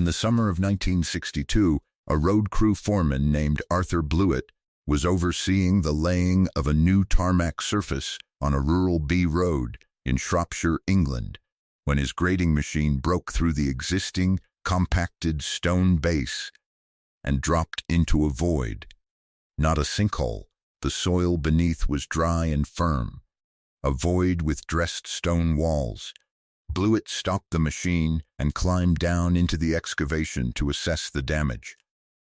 the summer of 1962, a road crew foreman named Arthur Blewett was overseeing the laying of a new tarmac surface on a rural B road in Shropshire, England, when his grading machine broke through the existing compacted stone base and dropped into a void. Not a sinkhole. The soil beneath was dry and firm, a void with dressed stone walls. Blewett stopped the machine and climbed down into the excavation to assess the damage.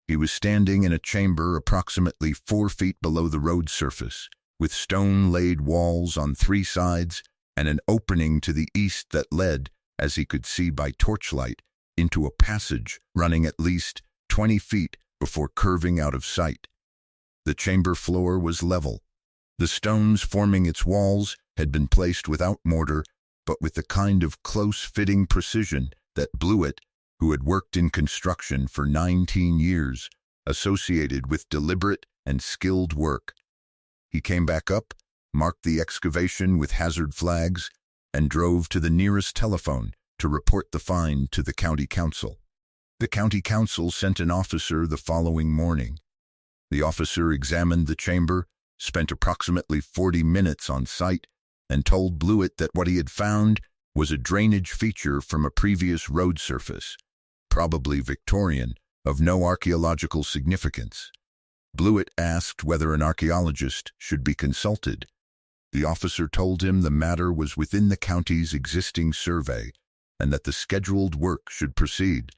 He was standing in a chamber approximately 4 feet below the road surface, with stone-laid walls on 3 sides and an opening to the east that led, as he could see by torchlight, into a passage running at least 20 feet before curving out of sight. The chamber floor was level. The stones forming its walls had been placed without mortar, but with the kind of close-fitting precision that Blewett, who had worked in construction for 19 years, associated with deliberate and skilled work. He came back up, marked the excavation with hazard flags, and drove to the nearest telephone to report the find to the county council. The county council sent an officer the following morning. The officer examined the chamber, spent approximately 40 minutes on site, and told Blewett that what he had found was a drainage feature from a previous road surface, probably Victorian, of no archaeological significance. Blewett asked whether an archaeologist should be consulted. The officer told him the matter was within the county's existing survey and that the scheduled work should proceed.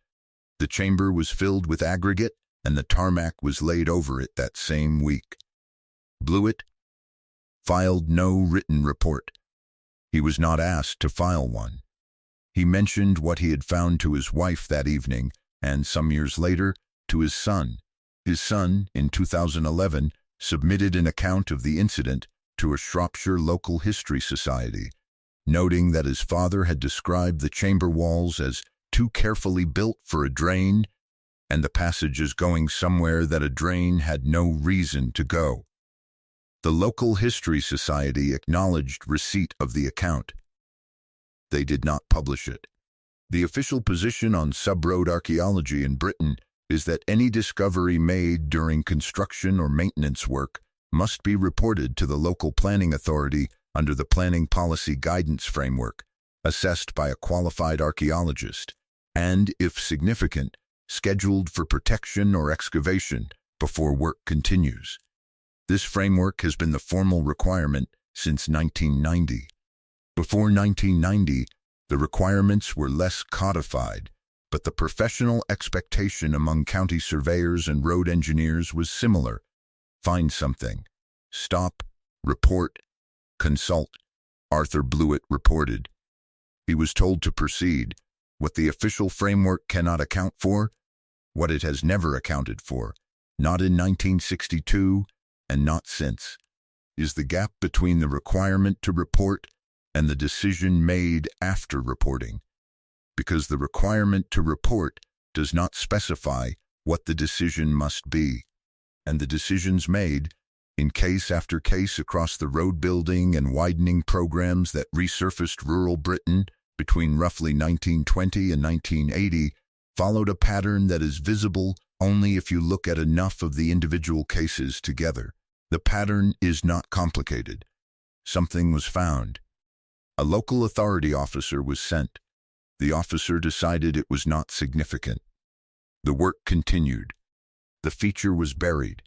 The chamber was filled with aggregate and the tarmac was laid over it that same week. Blewett filed no written report. He was not asked to file one. He mentioned what he had found to his wife that evening and, some years later, to his son. His son, in 2011, submitted an account of the incident to a Shropshire Local History Society, noting that his father had described the chamber walls as too carefully built for a drain and the passages going somewhere that a drain had no reason to go. The Local History Society acknowledged receipt of the account. They did not publish it. The official position on subroad archaeology in Britain is that any discovery made during construction or maintenance work must be reported to the local planning authority under the Planning Policy Guidance Framework, assessed by a qualified archaeologist, and, if significant, scheduled for protection or excavation before work continues. This framework has been the formal requirement since 1990. Before 1990, the requirements were less codified, but the professional expectation among county surveyors and road engineers was similar. Find something. Stop. Report. Consult. Arthur Blewett reported. He was told to proceed. What the official framework cannot account for, what it has never accounted for, not in 1962 and not since, is the gap between the requirement to report and the decision made after reporting, because the requirement to report does not specify what the decision must be, and the decisions made, in case after case across the road building and widening programs that resurfaced rural Britain between roughly 1920 and 1980, followed a pattern that is visible only if you look at enough of the individual cases together. The pattern is not complicated. Something was found. A local authority officer was sent. The officer decided it was not significant. The work continued. The feature was buried,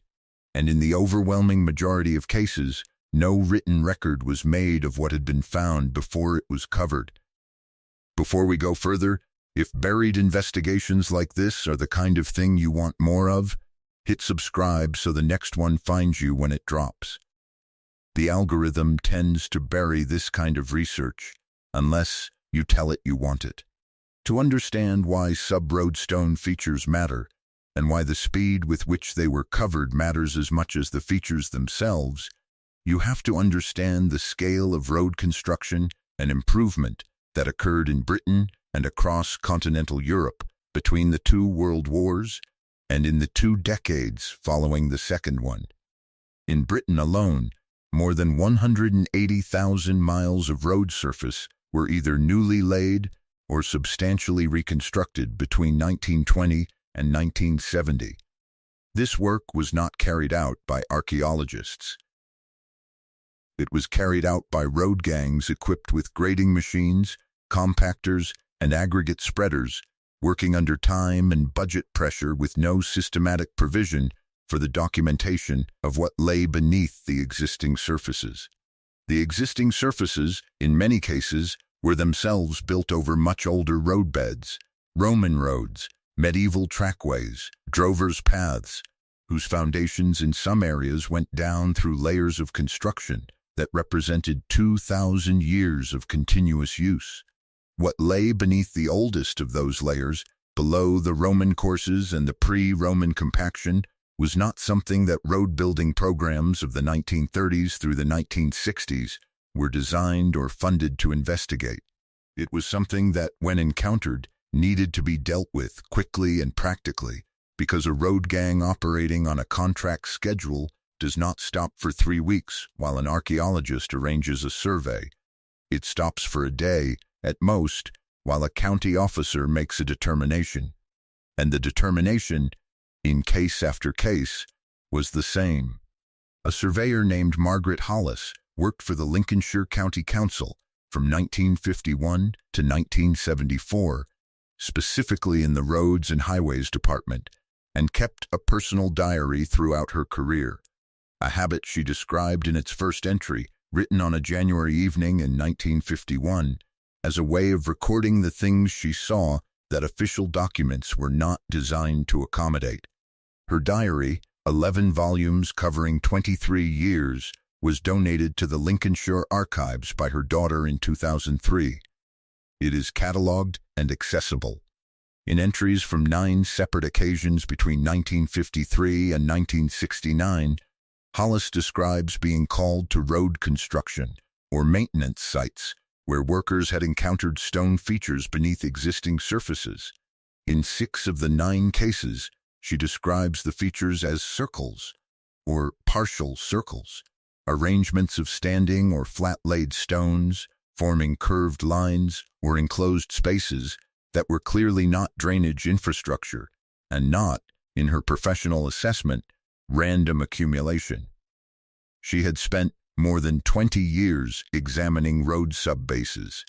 and in the overwhelming majority of cases, no written record was made of what had been found before it was covered. Before we go further, if buried investigations like this are the kind of thing you want more of, hit subscribe so the next one finds you when it drops. The algorithm tends to bury this kind of research, unless you tell it you want it. To understand why sub-road stone features matter, and why the speed with which they were covered matters as much as the features themselves, you have to understand the scale of road construction and improvement that occurred in Britain and across continental Europe between the 2 world wars and in the 2 decades following the second one. In Britain alone, more than 180,000 miles of road surface were either newly laid or substantially reconstructed between 1920 and 1970. This work was not carried out by archaeologists. It was carried out by road gangs equipped with grading machines, compactors, and aggregate spreaders, working under time and budget pressure with no systematic provision for the documentation of what lay beneath the existing surfaces. The existing surfaces, in many cases, were themselves built over much older roadbeds, Roman roads, medieval trackways, drovers' paths, whose foundations in some areas went down through layers of construction that represented 2,000 years of continuous use. What lay beneath the oldest of those layers, below the Roman courses and the pre-Roman compaction, was not something that road-building programs of the 1930s through the 1960s were designed or funded to investigate. It was something that, when encountered, needed to be dealt with quickly and practically, because a road gang operating on a contract schedule does not stop for 3 weeks while an archaeologist arranges a survey. It stops for a day, at most, while a county officer makes a determination. And the determination, in case after case, was the same. A surveyor named Margaret Hollis worked for the Lincolnshire County Council from 1951 to 1974, specifically in the Roads and Highways Department, and kept a personal diary throughout her career, a habit she described in its first entry, written on a January evening in 1951, as a way of recording the things she saw that official documents were not designed to accommodate. Her diary, 11 volumes covering 23 years, was donated to the Lincolnshire Archives by her daughter in 2003. It is catalogued and accessible. In entries from 9 separate occasions between 1953 and 1969, Hollis describes being called to road construction or maintenance sites where workers had encountered stone features beneath existing surfaces. In 6 of the 9 cases, she describes the features as circles or partial circles, arrangements of standing or flat-laid stones forming curved lines or enclosed spaces that were clearly not drainage infrastructure and not, in her professional assessment, random accumulation. She had spent more than 20 years examining road subbases.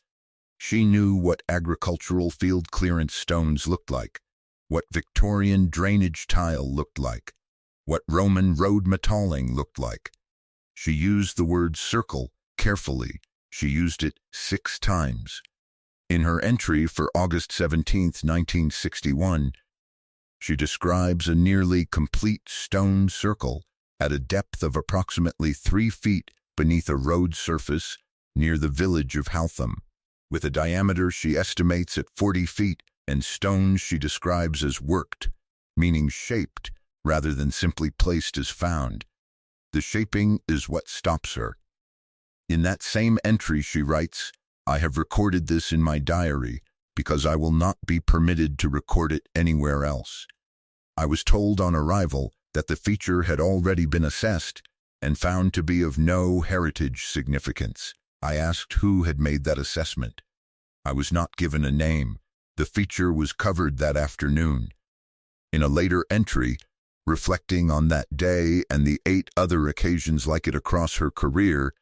She knew what agricultural field clearance stones looked like, what Victorian drainage tile looked like, what Roman road metalling looked like. She used the word circle carefully. She used it 6 times. In her entry for August 17, 1961, she describes a nearly complete stone circle at a depth of approximately 3 feet beneath a road surface near the village of Haltham, with a diameter she estimates at 40 feet and stones she describes as worked, meaning shaped rather than simply placed as found. The shaping is what stops her. In that same entry she writes, "I have recorded this in my diary because I will not be permitted to record it anywhere else. I was told on arrival that the feature had already been assessed and found to be of no heritage significance. I asked who had made that assessment. I was not given a name. The feature was covered that afternoon." In a later entry, reflecting on that day and the 8 other occasions like it across her career,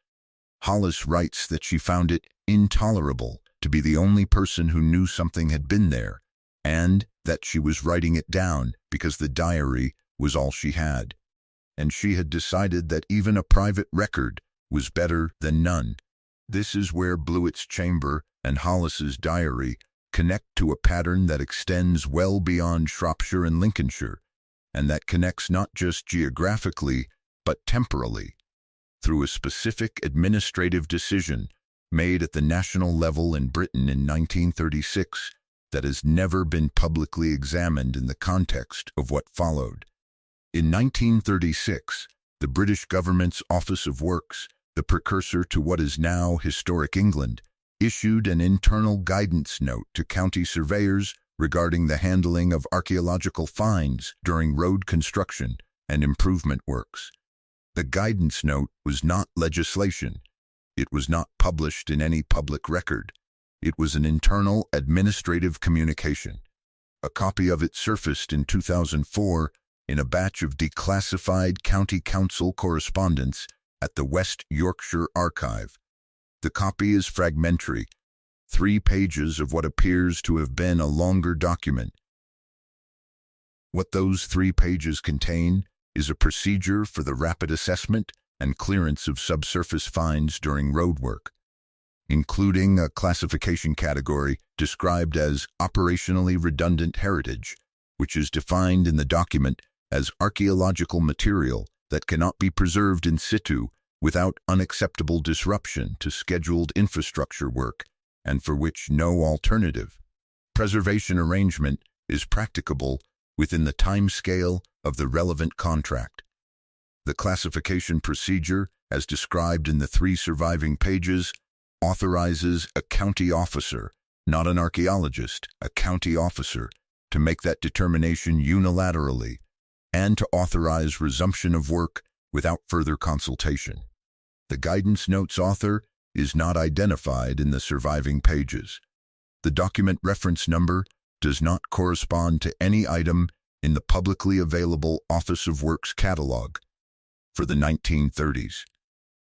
Hollis writes that she found it intolerable to be the only person who knew something had been there, and that she was writing it down because the diary was all she had. And she had decided that even a private record was better than none. This is where Blewett's chamber and Hollis's diary connect to a pattern that extends well beyond Shropshire and Lincolnshire, and that connects not just geographically, but temporally, through a specific administrative decision made at the national level in Britain in 1936 that has never been publicly examined in the context of what followed. In 1936, the British government's Office of Works, the precursor to what is now Historic England, issued an internal guidance note to county surveyors regarding the handling of archaeological finds during road construction and improvement works. The guidance note was not legislation. It was not published in any public record. It was an internal administrative communication. A copy of it surfaced in 2004 in a batch of declassified county council correspondence at the West Yorkshire Archive. The copy is fragmentary, 3 pages of what appears to have been a longer document. What those 3 pages contain is a procedure for the rapid assessment and clearance of subsurface finds during roadwork, including a classification category described as operationally redundant heritage, which is defined in the document as archaeological material that cannot be preserved in situ without unacceptable disruption to scheduled infrastructure work and for which no alternative preservation arrangement is practicable within the timescale of the relevant contract. The classification procedure, as described in the 3 surviving pages, authorizes a county officer, not an archaeologist, a county officer, to make that determination unilaterally and to authorize resumption of work without further consultation. The guidance note's author is not identified in the surviving pages. The document reference number does not correspond to any item in the publicly available Office of Works catalog for the 1930s.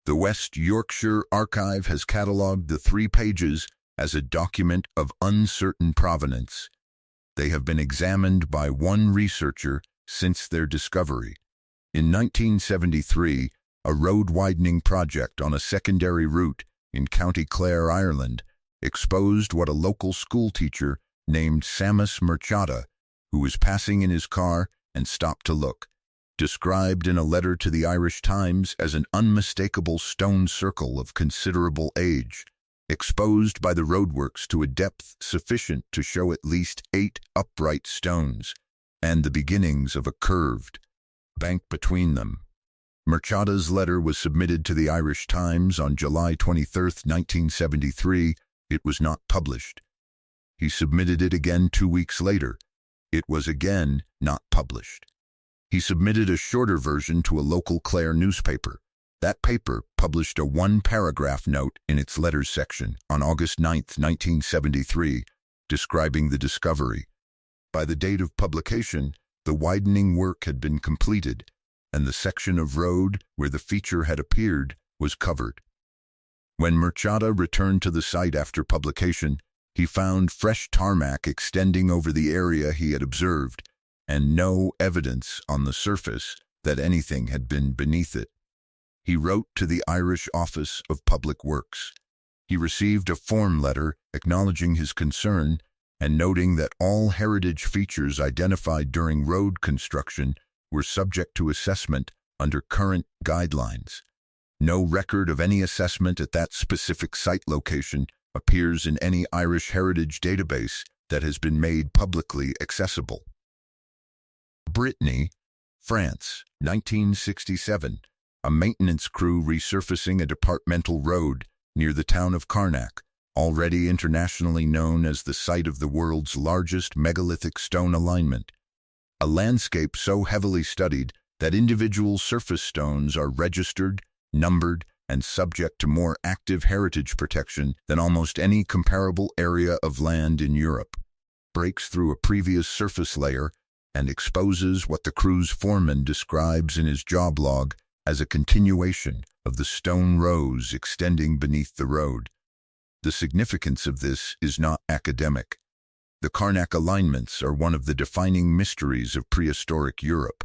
The West Yorkshire Archive has catalogued the 3 pages as a document of uncertain provenance. They have been examined by 1 researcher since their discovery. In 1973, a road widening project on a secondary route in County Clare, Ireland, exposed what a local schoolteacher named Samus Merchada, who was passing in his car and stopped to look, described in a letter to the Irish Times as an unmistakable stone circle of considerable age, exposed by the roadworks to a depth sufficient to show at least 8 upright stones, and the beginnings of a curved bank between them. Merchada's letter was submitted to the Irish Times on July 23, 1973. It was not published. He submitted it again 2 weeks later. It was again not published. He submitted a shorter version to a local Clare newspaper. That paper published a 1-paragraph note in its letters section on August 9, 1973, describing the discovery. By the date of publication, the widening work had been completed, and the section of road where the feature had appeared was covered. When Merchada returned to the site after publication, he found fresh tarmac extending over the area he had observed, and no evidence on the surface that anything had been beneath it. He wrote to the Irish Office of Public Works. He received a form letter acknowledging his concern and noting that all heritage features identified during road construction were subject to assessment under current guidelines. No record of any assessment at that specific site location appears in any Irish heritage database that has been made publicly accessible. Brittany, France, 1967. A maintenance crew resurfacing a departmental road near the town of Carnac, already internationally known as the site of the world's largest megalithic stone alignment. A landscape so heavily studied that individual surface stones are registered, numbered, and subject to more active heritage protection than almost any comparable area of land in Europe. Breaks through a previous surface layer and exposes what the crew's foreman describes in his job log as a continuation of the stone rows extending beneath the road. The significance of this is not academic. The Carnac alignments are one of the defining mysteries of prehistoric Europe.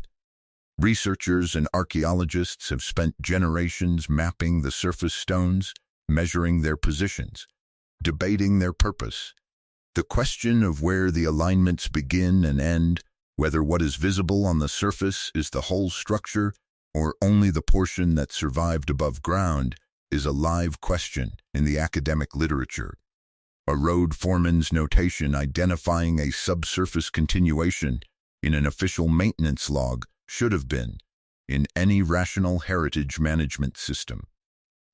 Researchers and archaeologists have spent generations mapping the surface stones, measuring their positions, debating their purpose. The question of where the alignments begin and end, whether what is visible on the surface is the whole structure or only the portion that survived above ground, is a live question in the academic literature. A road foreman's notation identifying a subsurface continuation in an official maintenance log should have been, in any rational heritage management system,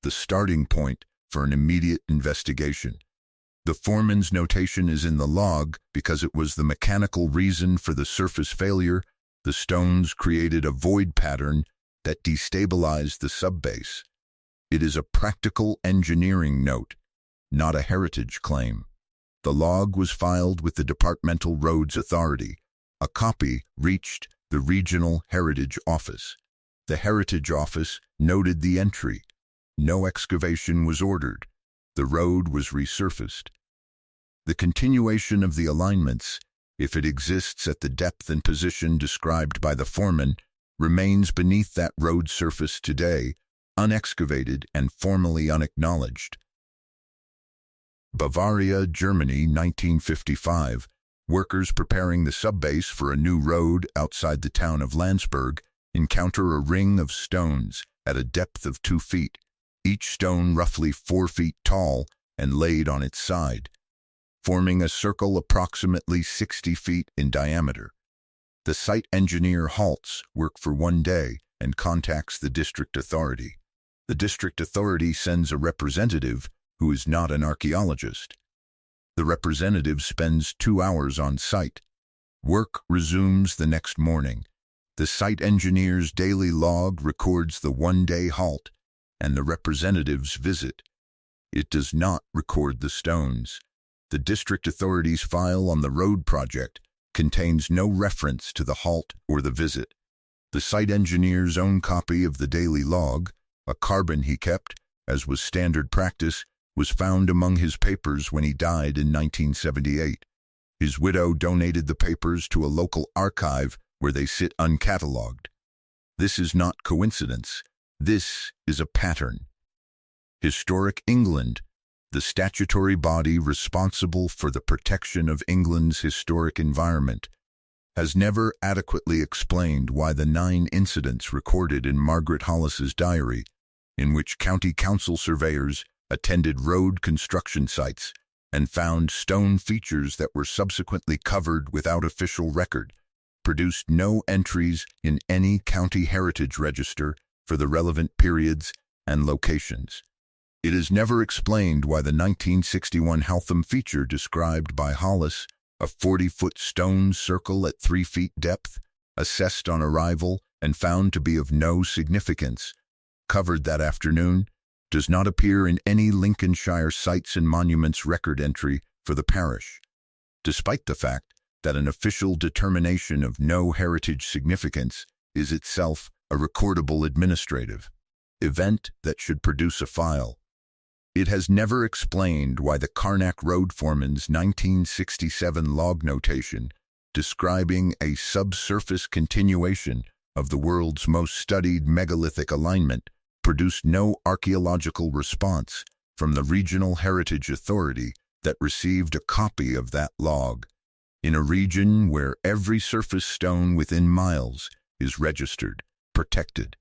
the starting point for an immediate investigation. The foreman's notation is in the log because it was the mechanical reason for the surface failure. The stones created a void pattern that destabilized the subbase. It is a practical engineering note. not a heritage claim. The log was filed with the Departmental Roads Authority. A copy reached the Regional Heritage Office. The Heritage Office noted the entry. No excavation was ordered. The road was resurfaced. The continuation of the alignments, if it exists at the depth and position described by the foreman, remains beneath that road surface today, unexcavated and formally unacknowledged. Bavaria, Germany, 1955. Workers preparing the subbase for a new road outside the town of Landsberg encounter a ring of stones at a depth of 2 feet, each stone roughly 4 feet tall and laid on its side, forming a circle approximately 60 feet in diameter. The site engineer halts work for 1 day and contacts the district authority. The district authority sends a representative who is not an archaeologist. The representative spends 2 hours on site. Work resumes the next morning. The site engineer's daily log records the 1-day halt and the representative's visit. It does not record the stones. The district authority's file on the road project contains no reference to the halt or the visit. The site engineer's own copy of the daily log, a carbon he kept, as was standard practice, was found among his papers when he died in 1978. His widow donated the papers to a local archive where they sit uncatalogued. This is not coincidence. This is a pattern. Historic England, the statutory body responsible for the protection of England's historic environment, has never adequately explained why the 9 incidents recorded in Margaret Hollis's diary, in which county council surveyors attended road construction sites and found stone features that were subsequently covered without official record, produced no entries in any county heritage register for the relevant periods and locations. It is never explained why the 1961 Haltham feature described by Hollis, a 40-foot stone circle at 3 feet depth, assessed on arrival and found to be of no significance, covered that afternoon, does not appear in any Lincolnshire Sites and Monuments record entry for the parish, despite the fact that an official determination of no heritage significance is itself a recordable administrative event that should produce a file. It has never explained why the Carnac road foreman's 1967 log notation describing a subsurface continuation of the world's most studied megalithic alignment produced no archaeological response from the Regional Heritage Authority that received a copy of that log, in a region where every surface stone within miles is registered, protected,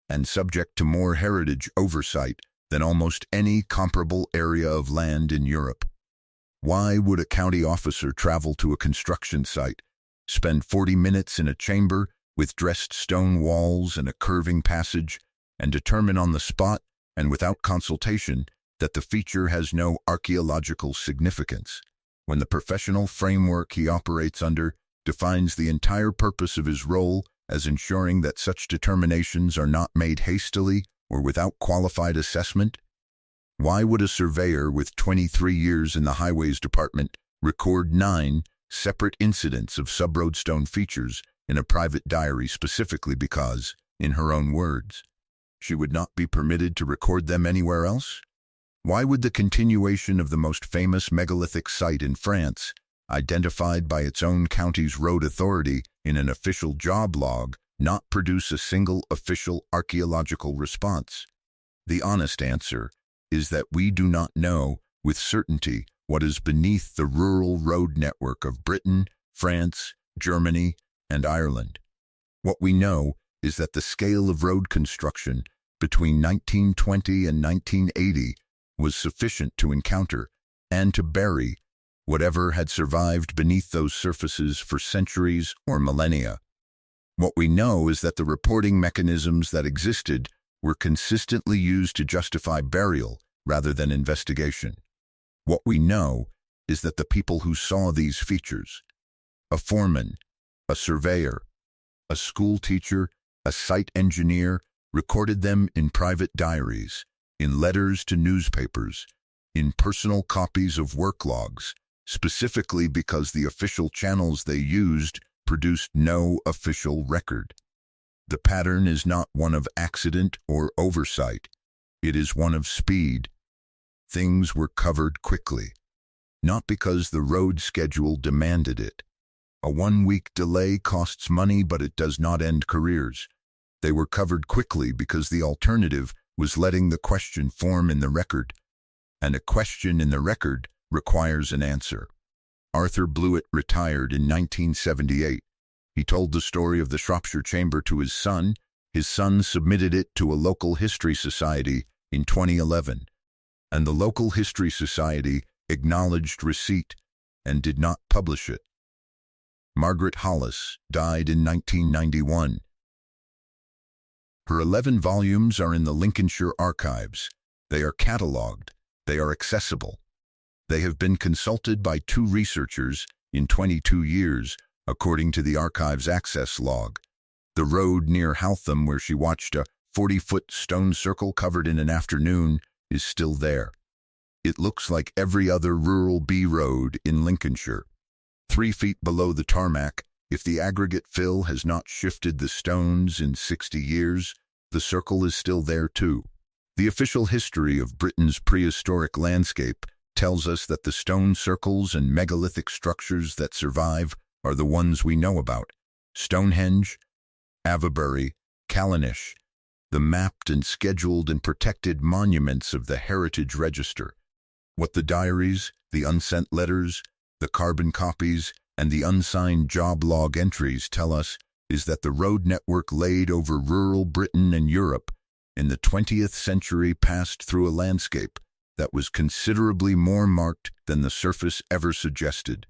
and subject to more heritage oversight than almost any comparable area of land in Europe. Why would a county officer travel to a construction site, spend 40 minutes in a chamber with dressed stone walls and a curving passage, and determine on the spot and without consultation that the feature has no archaeological significance, when the professional framework he operates under defines the entire purpose of his role as ensuring that such determinations are not made hastily or without qualified assessment? Why would a surveyor with 23 years in the Highways Department record 9 separate incidents of subroadstone features in a private diary specifically because, in her own words, she would not be permitted to record them anywhere else? Why would the continuation of the most famous megalithic site in France, identified by its own county's road authority in an official job log, not produce a single official archaeological response? The honest answer is that we do not know with certainty what is beneath the rural road network of Britain, France, Germany, and Ireland. What we know is that the scale of road construction between 1920 and 1980 was sufficient to encounter and to bury whatever had survived beneath those surfaces for centuries or millennia. What we know is that the reporting mechanisms that existed were consistently used to justify burial rather than investigation. What we know is that the people who saw these features, a foreman, a surveyor, a school teacher, a site engineer, recorded them in private diaries, in letters to newspapers, in personal copies of work logs, specifically because the official channels they used produced no official record. The pattern is not one of accident or oversight. It is one of speed. Things were covered quickly, not because the road schedule demanded it. A 1-week delay costs money, but it does not end careers. They were covered quickly because the alternative was letting the question form in the record, and a question in the record requires an answer. Arthur Blewett retired in 1978. He told the story of the Shropshire Chamber to his son. His son submitted it to a local history society in 2011, and the local history society acknowledged receipt and did not publish it. Margaret Hollis died in 1991. Her 11 volumes are in the Lincolnshire Archives. They are catalogued. They are accessible. They have been consulted by 2 researchers in 22 years, according to the Archives access log. The road near Haltham, where she watched a 40-foot stone circle covered in an afternoon, is still there. It looks like every other rural B road in Lincolnshire. 3 feet below the tarmac, if the aggregate fill has not shifted the stones in 60 years, the circle is still there too. The official history of Britain's prehistoric landscape tells us that the stone circles and megalithic structures that survive are the ones we know about: Stonehenge, Avebury, Callanish, the mapped and scheduled and protected monuments of the Heritage Register. What the diaries, the unsent letters, the carbon copies, and the unsigned job log entries tell us is that the road network laid over rural Britain and Europe in the 20th century passed through a landscape that was considerably more marked than the surface ever suggested,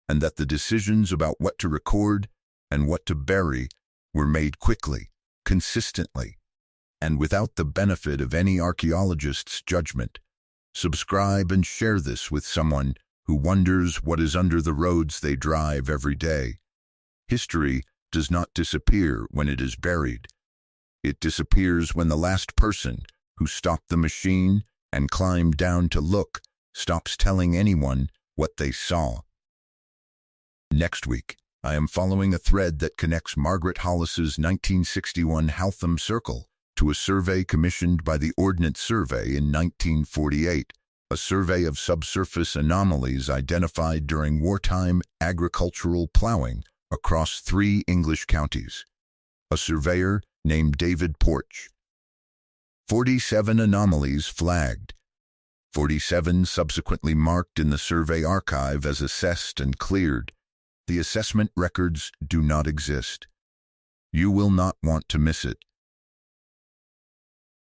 and that the decisions about what to record and what to bury were made quickly, consistently, and without the benefit of any archaeologist's judgment. Subscribe and share this with someone who wonders what is under the roads they drive every day. History does not disappear when it is buried. It disappears when the last person who stopped the machine and climbed down to look stops telling anyone what they saw. Next week, I am following a thread that connects Margaret Hollis's 1961 Haltham Circle to a survey commissioned by the Ordnance Survey in 1948, a survey of subsurface anomalies identified during wartime agricultural plowing across 3 English counties. A surveyor named David Porch. 47 anomalies flagged. 47 subsequently marked in the survey archive as assessed and cleared. The assessment records do not exist. You will not want to miss it.